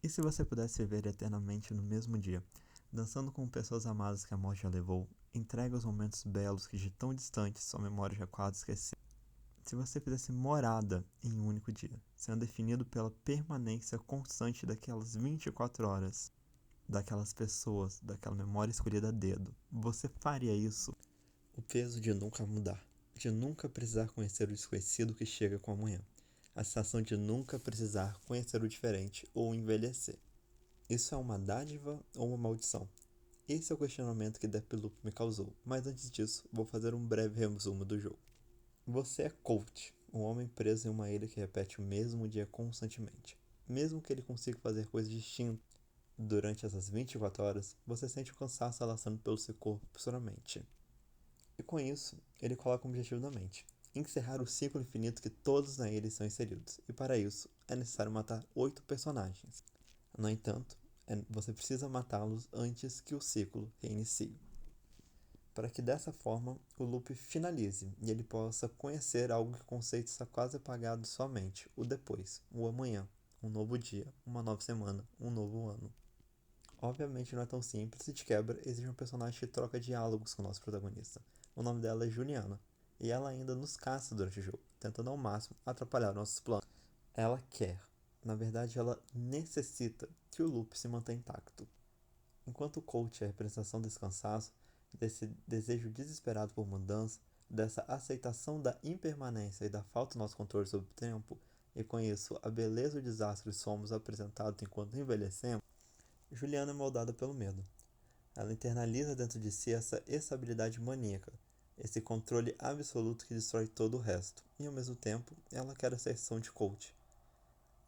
E se você pudesse viver eternamente no mesmo dia, dançando com pessoas amadas que a morte já levou, entregue os momentos belos que de tão distantes sua memória já quase esqueceu. Se você fizesse morada em um único dia, sendo definido pela permanência constante daquelas 24 horas, daquelas pessoas, daquela memória escolhida a dedo, você faria isso? O peso de nunca mudar, de nunca precisar conhecer o desconhecido que chega com amanhã, a sensação de nunca precisar conhecer o diferente ou envelhecer. Isso é uma dádiva ou uma maldição? Esse é o questionamento que Deathloop me causou, mas antes disso, vou fazer um breve resumo do jogo. Você é Colt, um homem preso em uma ilha que repete o mesmo dia constantemente. Mesmo que ele consiga fazer coisas distintas durante essas 24 horas, você sente o cansaço alastrando pelo seu corpo e sua mente. E com isso, ele coloca um objetivo na mente: encerrar o ciclo infinito que todos na ilha estão inseridos, e para isso é necessário matar 8 personagens. No entanto, você precisa matá-los antes que o ciclo reinicie, para que dessa forma o loop finalize e ele possa conhecer algo que o conceito está quase apagado de sua mente: o depois, o amanhã, um novo dia, uma nova semana, um novo ano. Obviamente não é tão simples e de quebra existe um personagem que troca diálogos com o nosso protagonista. O nome dela é Juliana, e ela ainda nos caça durante o jogo, tentando ao máximo atrapalhar nossos planos. Ela quer, na verdade ela necessita que o loop se mantenha intacto. Enquanto o coach é a representação desse cansaço, desse desejo desesperado por mudança, dessa aceitação da impermanência e da falta do nosso controle sobre o tempo, e com isso a beleza e o desastre que somos apresentados enquanto envelhecemos, Juliana é moldada pelo medo. Ela internaliza dentro de si essa estabilidade maníaca, esse controle absoluto que destrói todo o resto, e ao mesmo tempo ela quer a seção de coach.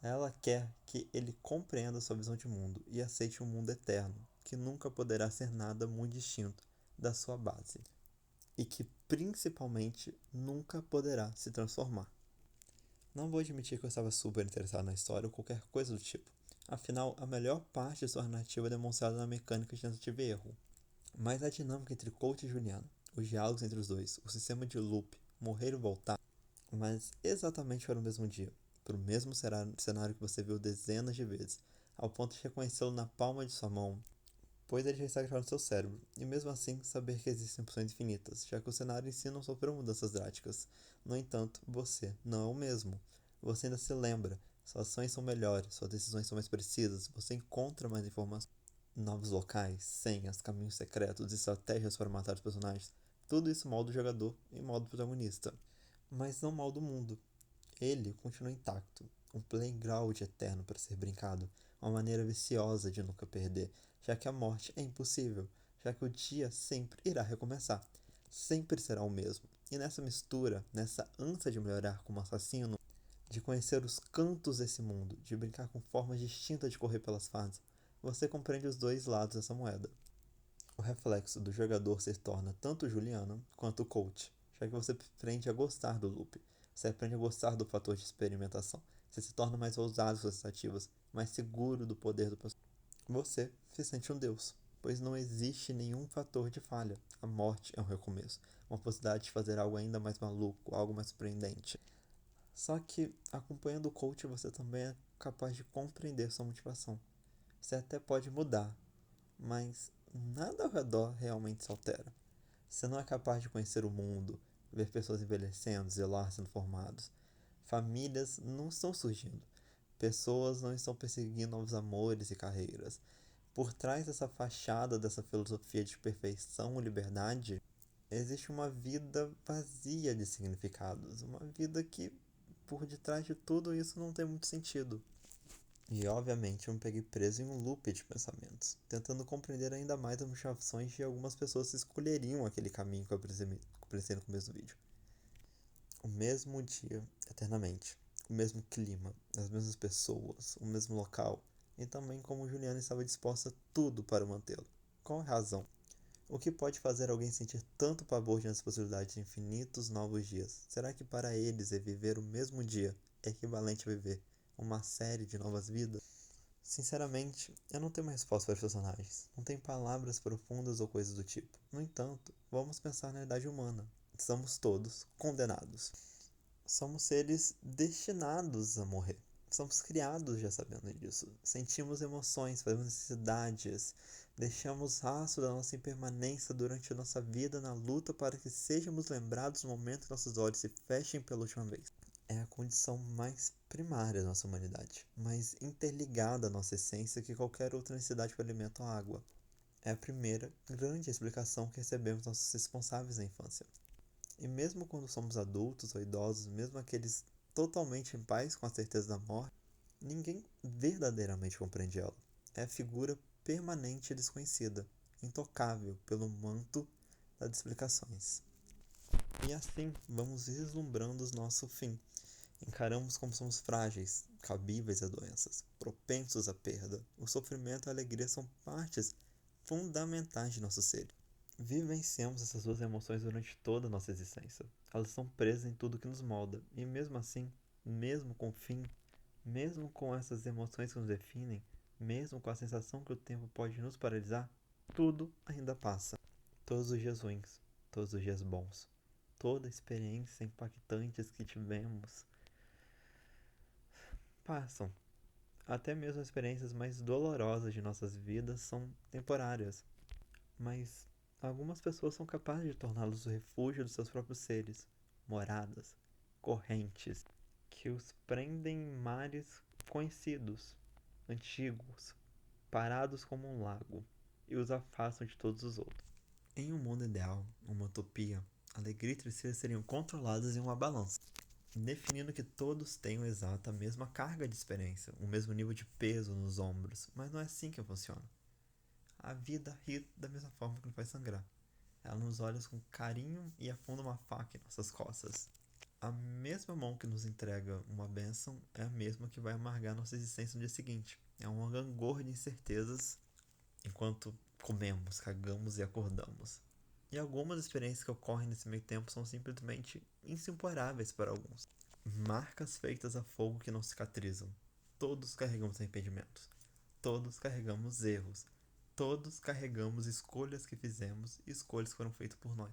Ela quer que ele compreenda sua visão de mundo e aceite um mundo eterno, que nunca poderá ser nada muito distinto da sua base, e que principalmente nunca poderá se transformar. Não vou admitir que eu estava super interessado na história ou qualquer coisa do tipo. Afinal, a melhor parte de sua narrativa é demonstrada na mecânica de tentativa e erro. Mas a dinâmica entre Colt e Juliana, os diálogos entre os dois, o sistema de loop, morrer e voltar, mas exatamente para o mesmo dia, para o mesmo cenário que você viu dezenas de vezes, ao ponto de reconhecê-lo na palma de sua mão, pois ele já está gravado no seu cérebro, e mesmo assim saber que existem opções infinitas, já que o cenário em si não sofreu mudanças drásticas. No entanto, você não é o mesmo. Você ainda se lembra, suas ações são melhores, suas decisões são mais precisas, você encontra mais informações, novos locais, senhas, caminhos secretos, estratégias para matar os personagens. Tudo isso molda o jogador e molda o protagonista, mas não molda o mundo. Ele continua intacto, um playground eterno para ser brincado, uma maneira viciosa de nunca perder, já que a morte é impossível, já que o dia sempre irá recomeçar, sempre será o mesmo. E nessa mistura, nessa ânsia de melhorar como assassino, de conhecer os cantos desse mundo, de brincar com formas distintas de correr pelas fases, você compreende os dois lados dessa moeda. O reflexo do jogador se torna tanto Juliana quanto o coach, já que você aprende a gostar do loop, você aprende a gostar do fator de experimentação, você se torna mais ousado em suas tentativas, mais seguro do poder do personagem. Você se sente um deus, pois não existe nenhum fator de falha. A morte é um recomeço, uma possibilidade de fazer algo ainda mais maluco, algo mais surpreendente. Só que, acompanhando o coach, você também é capaz de compreender sua motivação. Você até pode mudar, mas nada ao redor realmente se altera. Você não é capaz de conhecer o mundo, ver pessoas envelhecendo, zelar sendo formados. Famílias não estão surgindo. Pessoas não estão perseguindo novos amores e carreiras. Por trás dessa fachada, dessa filosofia de perfeição e liberdade, existe uma vida vazia de significados. Uma vida que, por detrás de tudo isso, não tem muito sentido. E obviamente eu me peguei preso em um loop de pensamentos, tentando compreender ainda mais as motivações de algumas pessoas que escolheriam aquele caminho que eu apresentei no começo do vídeo. O mesmo dia, eternamente, o mesmo clima, as mesmas pessoas, o mesmo local, e também como Juliana estava disposta a tudo para mantê-lo. Qual a razão? O que pode fazer alguém sentir tanto pavor diante das possibilidades de infinitos novos dias? Será que para eles viver o mesmo dia é equivalente a viver uma série de novas vidas? Sinceramente, eu não tenho uma resposta para os personagens. Não tenho palavras profundas ou coisas do tipo. No entanto, vamos pensar na idade humana. Estamos todos condenados. Somos seres destinados a morrer. Somos criados já sabendo disso. Sentimos emoções, fazemos necessidades, deixamos rastro da nossa impermanência durante a nossa vida na luta para que sejamos lembrados no momento que nossos olhos se fechem pela última vez. É a condição mais primária da nossa humanidade, mais interligada à nossa essência que qualquer outra necessidade para alimento ou água. É a primeira grande explicação que recebemos dos nossos responsáveis na infância. E mesmo quando somos adultos ou idosos, mesmo aqueles totalmente em paz com a certeza da morte, ninguém verdadeiramente compreende ela. É a figura permanente e desconhecida, intocável pelo manto das explicações. E assim vamos vislumbrando o nosso fim. Encaramos como somos frágeis, cabíveis a doenças, propensos à perda. O sofrimento e a alegria são partes fundamentais de nosso ser. Vivenciamos essas duas emoções durante toda a nossa existência. Elas estão presas em tudo que nos molda. E mesmo assim, mesmo com o fim, mesmo com essas emoções que nos definem, mesmo com a sensação que o tempo pode nos paralisar, tudo ainda passa. Todos os dias ruins, todos os dias bons, toda a experiência impactantes que tivemos passam. Até mesmo as experiências mais dolorosas de nossas vidas são temporárias, mas algumas pessoas são capazes de torná-los o refúgio dos seus próprios seres, moradas, correntes, que os prendem em mares conhecidos, antigos, parados como um lago, e os afastam de todos os outros. Em um mundo ideal, uma utopia, alegria e tristeza seriam controladas em uma balança, definindo que todos tenham exata a mesma carga de experiência, o mesmo nível de peso nos ombros, mas não é assim que funciona. A vida ri da mesma forma que nos faz sangrar. Ela nos olha com carinho e afunda uma faca em nossas costas. A mesma mão que nos entrega uma bênção é a mesma que vai amargar nossa existência no dia seguinte. É um gangorra de incertezas enquanto comemos, cagamos e acordamos. E algumas experiências que ocorrem nesse meio tempo são simplesmente insuperáveis para alguns. Marcas feitas a fogo que não cicatrizam. Todos carregamos arrependimentos. Todos carregamos erros. Todos carregamos escolhas que fizemos e escolhas que foram feitas por nós.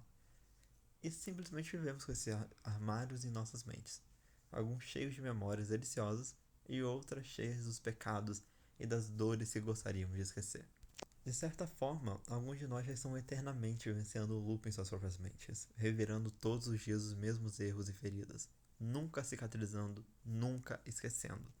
E simplesmente vivemos com esses armários em nossas mentes. Alguns cheios de memórias deliciosas e outras cheias dos pecados e das dores que gostaríamos de esquecer. De certa forma, alguns de nós já estão eternamente vivenciando o loop em suas próprias mentes, revirando todos os dias os mesmos erros e feridas, nunca cicatrizando, nunca esquecendo,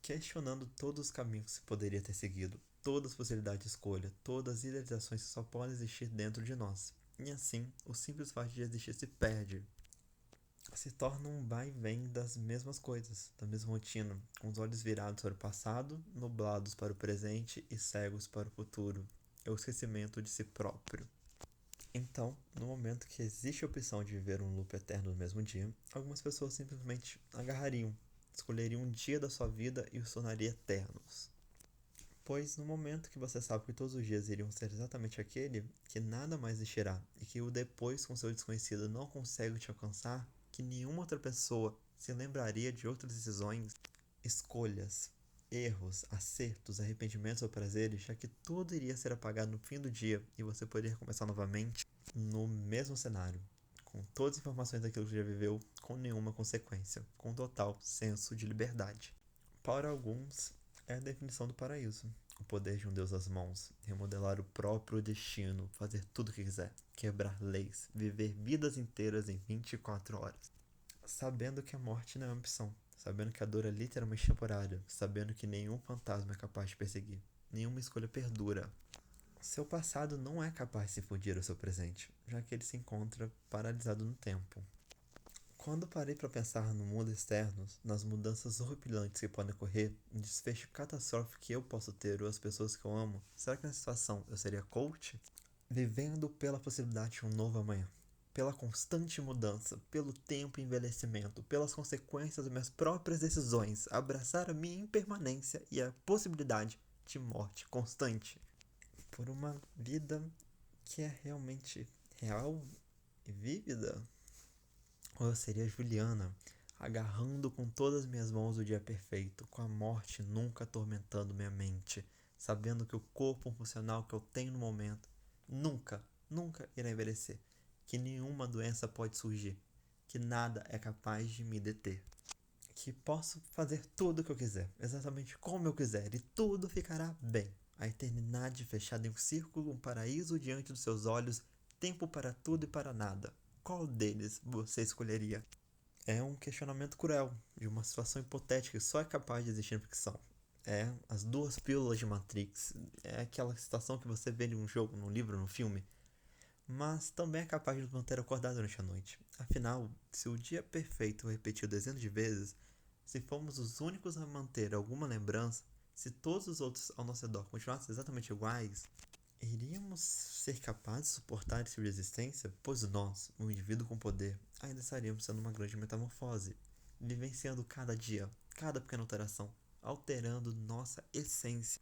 questionando todos os caminhos que se poderia ter seguido, todas as possibilidades de escolha, todas as idealizações que só podem existir dentro de nós. E assim, o simples fato de existir se perde, se torna um vai e vem das mesmas coisas, da mesma rotina, com os olhos virados para o passado, nublados para o presente e cegos para o futuro. É o esquecimento de si próprio. Então, no momento que existe a opção de viver um loop eterno no mesmo dia, algumas pessoas simplesmente agarrariam, escolheriam um dia da sua vida e os tornaria eternos. Pois no momento que você sabe que todos os dias iriam ser exatamente aquele, que nada mais existirá e que o depois com seu desconhecido não consegue te alcançar, que nenhuma outra pessoa se lembraria de outras decisões, escolhas, erros, acertos, arrependimentos ou prazeres, já que tudo iria ser apagado no fim do dia e você poderia recomeçar novamente no mesmo cenário, com todas as informações daquilo que já viveu, com nenhuma consequência, com total senso de liberdade. Para alguns, é a definição do paraíso. O poder de um Deus às mãos, remodelar o próprio destino, fazer tudo o que quiser, quebrar leis, viver vidas inteiras em 24 horas. Sabendo que a morte não é uma opção, sabendo que a dor é literalmente temporária, sabendo que nenhum fantasma é capaz de perseguir, nenhuma escolha perdura. Seu passado não é capaz de se fundir ao seu presente, já que ele se encontra paralisado no tempo. Quando parei para pensar no mundo externo, nas mudanças horripilantes que podem ocorrer, no desfecho catastrófico que eu posso ter ou as pessoas que eu amo, será que nessa situação eu seria coach? Vivendo pela possibilidade de um novo amanhã, pela constante mudança, pelo tempo e envelhecimento, pelas consequências das minhas próprias decisões, abraçar a minha impermanência e a possibilidade de morte constante. Por uma vida que é realmente real e vívida? Ou eu seria Juliana, agarrando com todas as minhas mãos o dia perfeito, com a morte nunca atormentando minha mente, sabendo que o corpo funcional que eu tenho no momento nunca, nunca irá envelhecer, que nenhuma doença pode surgir, que nada é capaz de me deter, que posso fazer tudo o que eu quiser, exatamente como eu quiser, e tudo ficará bem. A eternidade fechada em um círculo, um paraíso diante dos seus olhos, tempo para tudo e para nada. Qual deles você escolheria? É um questionamento cruel, de uma situação hipotética que só é capaz de existir em ficção. É as duas pílulas de Matrix, é aquela situação que você vê em um jogo, num livro, num filme, mas também é capaz de nos manter acordado durante a noite. Afinal, se o dia é perfeito repetiu dezenas de vezes, se fomos os únicos a manter alguma lembrança, se todos os outros ao nosso redor continuassem exatamente iguais, iríamos ser capazes de suportar esse tipo de existência? Pois nós, um indivíduo com poder, ainda estaríamos sendo uma grande metamorfose, vivenciando cada dia, cada pequena alteração, alterando nossa essência,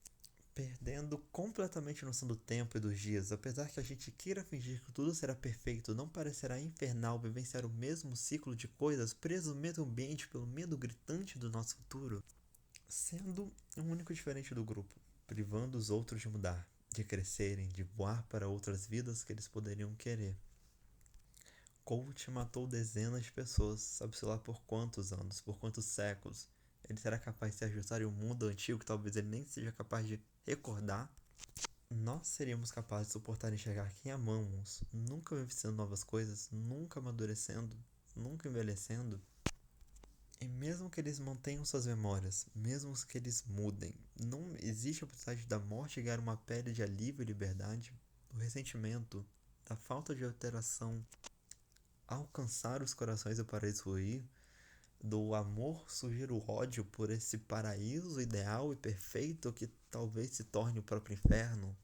perdendo completamente a noção do tempo e dos dias. Apesar que a gente queira fingir que tudo será perfeito, não parecerá infernal vivenciar o mesmo ciclo de coisas preso no mesmo ambiente pelo medo gritante do nosso futuro, sendo um único diferente do grupo, privando os outros de mudar, de crescerem, de voar para outras vidas que eles poderiam querer. Colt matou dezenas de pessoas, sabe-se lá por quantos anos, por quantos séculos. Ele será capaz de se ajustar em um mundo antigo que talvez ele nem seja capaz de recordar? Nós seríamos capazes de suportar enxergar quem amamos, nunca vivenciando novas coisas, nunca amadurecendo, nunca envelhecendo? E mesmo que eles mantenham suas memórias, mesmo que eles mudem, não existe a possibilidade da morte ganhar uma pele de alívio e liberdade, do ressentimento, da falta de alteração alcançar os corações e o paraíso ruir, do amor surgir o ódio por esse paraíso ideal e perfeito que talvez se torne o próprio inferno?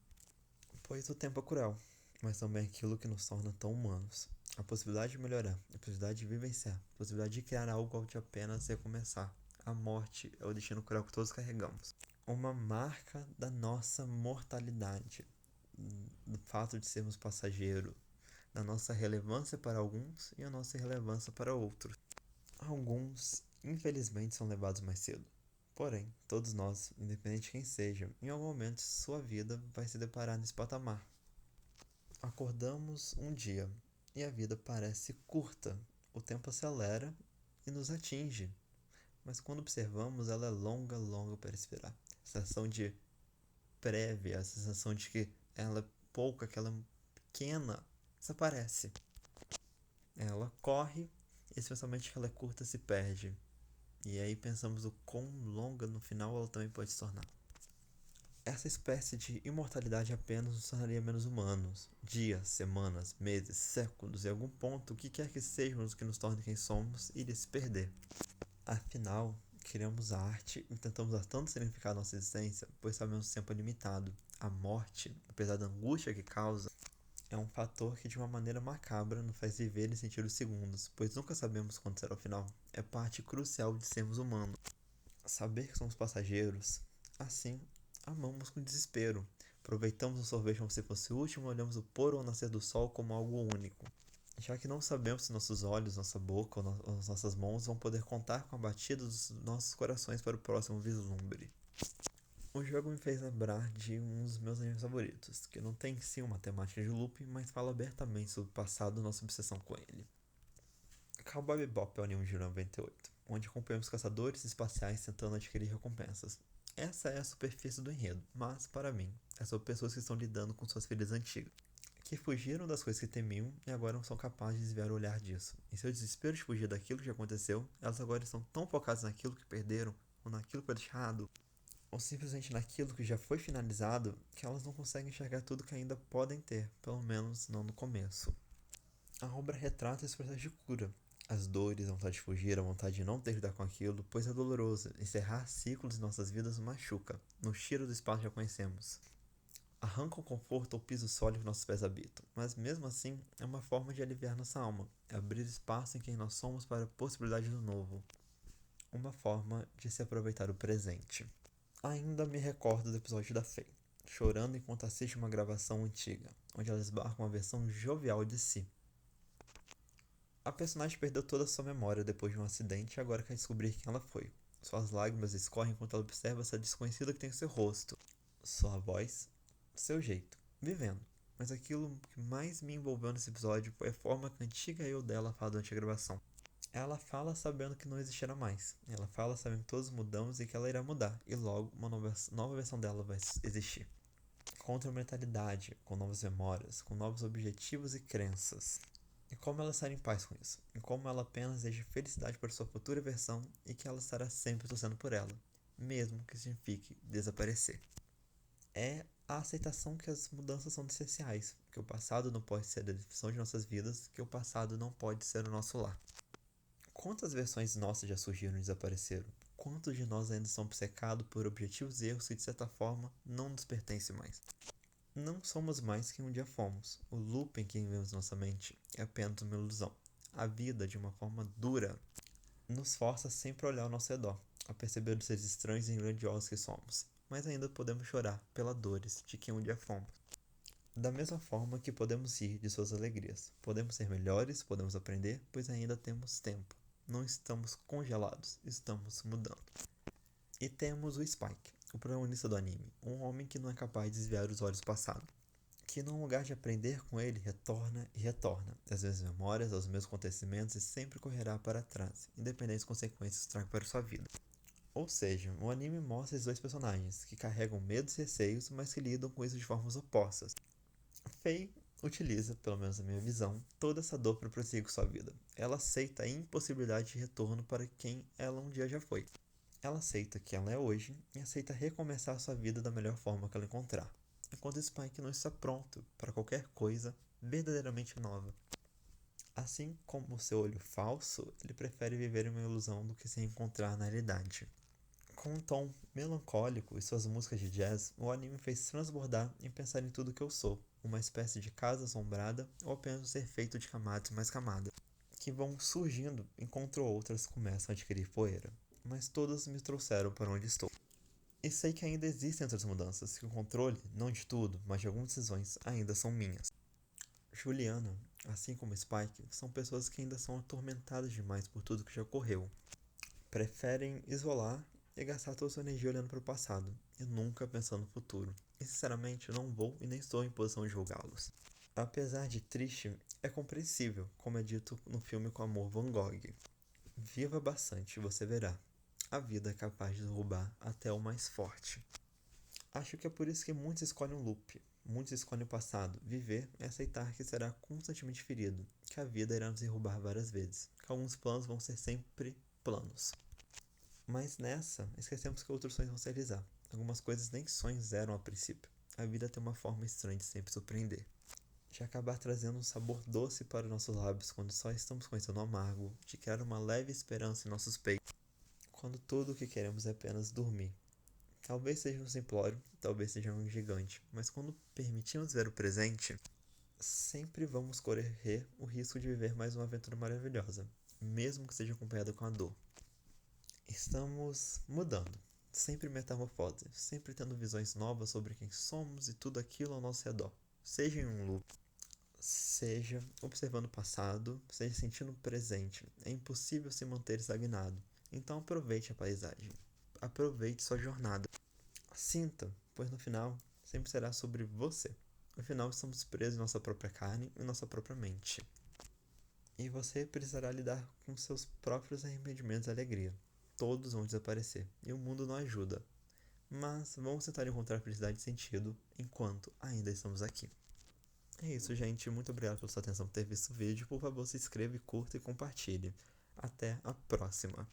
Pois o tempo é cruel, mas também é aquilo que nos torna tão humanos. A possibilidade de melhorar, a possibilidade de vivenciar, a possibilidade de criar algo de apenas recomeçar. A morte é o destino cruel que todos carregamos. Uma marca da nossa mortalidade, do fato de sermos passageiros, da nossa relevância para alguns e a nossa irrelevância para outros. Alguns, infelizmente, são levados mais cedo. Porém, todos nós, independente de quem seja, em algum momento sua vida vai se deparar nesse patamar. Acordamos um dia e a vida parece curta. O tempo acelera e nos atinge. Mas quando observamos, ela é longa, longa para esperar. A sensação de prévia, a sensação de que ela é pouca, que ela é pequena, desaparece. Ela corre e esse pensamento de que ela é curta se perde. E aí pensamos o quão longa no final ela também pode se tornar. Essa espécie de imortalidade apenas nos tornaria menos humanos. Dias, semanas, meses, séculos, em algum ponto, o que quer que sejamos que nos torne quem somos, iria se perder. Afinal, criamos a arte e tentamos dar tanto significado à nossa existência, pois sabemos que o tempo é limitado. A morte, apesar da angústia que causa, é um fator que de uma maneira macabra nos faz viver e sentir os segundos, pois nunca sabemos quando será o final. É parte crucial de sermos humanos. Saber que somos passageiros, assim, amamos com desespero. Aproveitamos o sorvete como se fosse o último, olhamos o pôr ou o nascer do sol como algo único. Já que não sabemos se nossos olhos, nossa boca ou as nossas mãos vão poder contar com a batida dos nossos corações para o próximo vislumbre. O jogo me fez lembrar de um dos meus animes favoritos, que não tem em si uma temática de looping, mas fala abertamente sobre o passado e nossa obsessão com ele. Cowboy Bebop é o anime de 98, onde acompanhamos caçadores espaciais tentando adquirir recompensas. Essa é a superfície do enredo, mas, para mim, é sobre pessoas que estão lidando com suas feridas antigas, que fugiram das coisas que temiam e agora não são capazes de desviar o olhar disso. Em seu desespero de fugir daquilo que já aconteceu, elas agora estão tão focadas naquilo que perderam, ou naquilo que foi deixado, ou simplesmente naquilo que já foi finalizado, que elas não conseguem enxergar tudo que ainda podem ter, pelo menos não no começo. A obra retrata esse processo de cura. As dores, a vontade de fugir, a vontade de não ter que lidar com aquilo, pois é doloroso. Encerrar ciclos em nossas vidas machuca, nos tira do espaço que já conhecemos. Arranca o conforto ou piso sólido que nossos pés habitam, mas mesmo assim é uma forma de aliviar nossa alma, é abrir espaço em quem nós somos para a possibilidade do novo. Uma forma de se aproveitar o presente. Ainda me recordo do episódio da Faye, chorando enquanto assiste uma gravação antiga, onde ela esbarra uma versão jovial de si. A personagem perdeu toda a sua memória depois de um acidente e agora quer descobrir quem ela foi. Suas lágrimas escorrem enquanto ela observa essa desconhecida que tem o seu rosto, sua voz, seu jeito, vivendo. Mas aquilo que mais me envolveu nesse episódio foi a forma que a antiga eu dela fala durante a gravação. Ela fala sabendo que não existirá mais. Ela fala sabendo que todos mudamos e que ela irá mudar. E logo uma nova versão dela vai existir. Com outra mentalidade, com novas memórias, com novos objetivos e crenças. E como ela estará em paz com isso. E como ela apenas deseja felicidade para sua futura versão e que ela estará sempre torcendo por ela. Mesmo que signifique desaparecer. É a aceitação que as mudanças são essenciais. Que o passado não pode ser a definição de nossas vidas. Que o passado não pode ser o nosso lar. Quantas versões nossas já surgiram e desapareceram? Quantos de nós ainda são obcecados por objetivos e erros que, de certa forma, não nos pertencem mais? Não somos mais que um dia fomos. O looping que vivemos em nossa mente é apenas uma ilusão. A vida, de uma forma dura, nos força sempre a olhar ao nosso redor, a perceber os seres estranhos e grandiosos que somos. Mas ainda podemos chorar pelas dores de quem um dia fomos. Da mesma forma que podemos rir de suas alegrias. Podemos ser melhores, podemos aprender, pois ainda temos tempo. Não estamos congelados, estamos mudando. E temos o Spike, o protagonista do anime, um homem que não é capaz de desviar os olhos do passado, que num lugar de aprender com ele, retorna e retorna, às mesmas memórias, aos mesmos acontecimentos e sempre correrá para trás, independente das consequências que traga para sua vida. Ou seja, o anime mostra esses dois personagens, que carregam medos e receios, mas que lidam com isso de formas opostas. Faye utiliza, pelo menos na minha visão, toda essa dor para prosseguir com sua vida. Ela aceita a impossibilidade de retorno para quem ela um dia já foi. Ela aceita que ela é hoje e aceita recomeçar sua vida da melhor forma que ela encontrar. Enquanto Spike não está pronto para qualquer coisa verdadeiramente nova. Assim como o seu olho falso, ele prefere viver em uma ilusão do que se encontrar na realidade. Com um tom melancólico e suas músicas de jazz, o anime fez transbordar em pensar em tudo que eu sou, uma espécie de casa assombrada ou apenas um ser feito de camadas e mais camadas, que vão surgindo enquanto outras começam a adquirir poeira, mas todas me trouxeram para onde estou. E sei que ainda existem outras mudanças, que o controle, não de tudo, mas de algumas decisões, ainda são minhas. Juliana, assim como Spike, são pessoas que ainda são atormentadas demais por tudo que já ocorreu. Preferem isolar e gastar toda sua energia olhando para o passado e nunca pensando no futuro. E sinceramente, eu não vou e nem estou em posição de julgá-los. Apesar de triste, é compreensível, como é dito no filme Com Amor Van Gogh. Viva bastante, você verá. A vida é capaz de derrubar até o mais forte. Acho que é por isso que muitos escolhem um loop. Muitos escolhem o passado. Viver é aceitar que será constantemente ferido, que a vida irá nos derrubar várias vezes, que alguns planos vão ser sempre planos. Mas nessa, esquecemos que outros sonhos vão se realizar. Algumas coisas nem sonhos eram a princípio. A vida tem uma forma estranha de sempre surpreender. De acabar trazendo um sabor doce para os nossos lábios quando só estamos conhecendo o amargo, de criar uma leve esperança em nossos peitos, quando tudo o que queremos é apenas dormir. Talvez seja um simplório, talvez seja um gigante, mas quando permitimos ver o presente, sempre vamos correr o risco de viver mais uma aventura maravilhosa, mesmo que seja acompanhada com a dor. Estamos mudando, sempre metamorfose, sempre tendo visões novas sobre quem somos e tudo aquilo ao nosso redor. Seja em um loop, seja observando o passado, seja sentindo o presente. É impossível se manter estagnado. Então aproveite a paisagem. Aproveite sua jornada. Sinta, pois no final sempre será sobre você. No final estamos presos em nossa própria carne e nossa própria mente. E você precisará lidar com seus próprios arrependimentos e alegria. Todos vão desaparecer e o mundo não ajuda. Mas vamos tentar encontrar felicidade e sentido enquanto ainda estamos aqui. É isso, gente. Muito obrigado pela sua atenção por ter visto o vídeo. Por favor, se inscreva, curta e compartilhe. Até a próxima.